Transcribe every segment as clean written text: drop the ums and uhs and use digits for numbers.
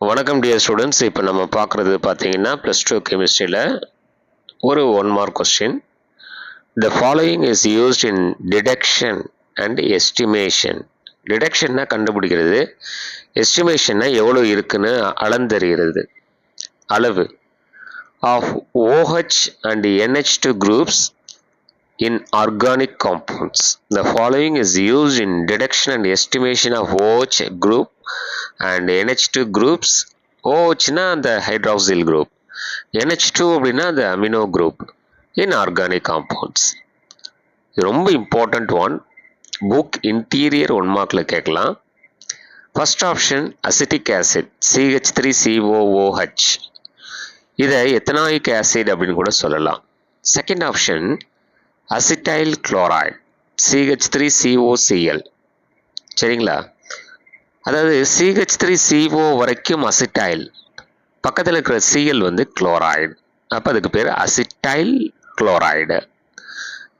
வணக்கம் dear students. இப்போ நம்ம பார்க்குறது பார்த்தீங்கன்னா +2 கெமிஸ்ட்ரியில் ஒரு 1 mark question. The following is used in detection and estimation. டிடக்ஷன்னா கண்டுபிடிக்கிறது, எஸ்டிமேஷன்னா எவ்வளோ இருக்குன்னு அளந்தறிகிறது. அளவு of OH and NH2 groups in organic compounds. The following is used in detection and estimation of OH group and NH2 groups. OH na the hydroxyl group, NH2 அப்படின்னா the amino group in organic compounds. இது ரொம்ப important one. Book interior 1 மார்க்கில் கேட்கலாம். First option acetic acid CH3COOH. இதை ethanoic acid அப்படின்னு கூட சொல்லலாம். Second option acetyl chloride CH3COCl. சரிங்களா? அதாவது CH3CO வரைக்கும் அசிட்டைல், பக்கத்தில் இருக்கிற Cl வந்து குளோரைடு, அப்போ அதுக்கு பேர் அசிட்டைல் குளோரைடு.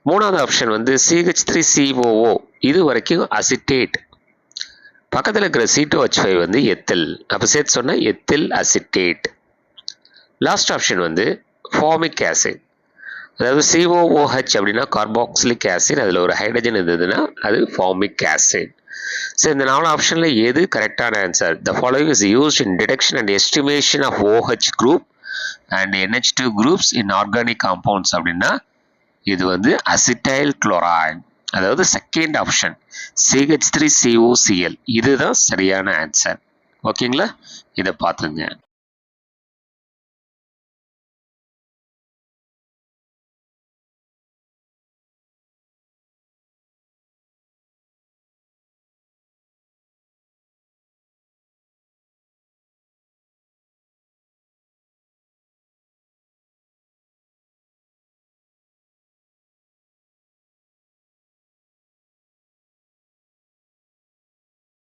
மூணாவது ஆப்ஷன் வந்து CH3COO, இது வரைக்கும் அசிட்டேட், பக்கத்தில் இருக்கிற C2H5 வந்து எத்தில், அப்போ சேர்த்து சொன்னால் எத்தில் அசிட்டேட். லாஸ்ட் ஆப்ஷன் வந்து ஃபார்மிக் ஆசிட், அதாவது COOH அப்படின்னா கார்பாக்சிலிக் ஆசிட், அதில் ஒரு ஹைட்ரஜன் இருந்ததுன்னா அது ஃபார்மிக் ஆசிட். ஸோ இந்த 4 ஆப்ஷனில் எது கரெக்டான answer? The following is used in detection and estimation of OH group and NH2 groups in organic compounds அப்படின்னா இது வந்து அசிட்டைல் குளோரைடு, அதாவது செகண்ட் ஆப்ஷன் CH3COCl. இதுதான் சரியான ஆன்சர். ஓகேங்களா? இதை பார்த்துங்க.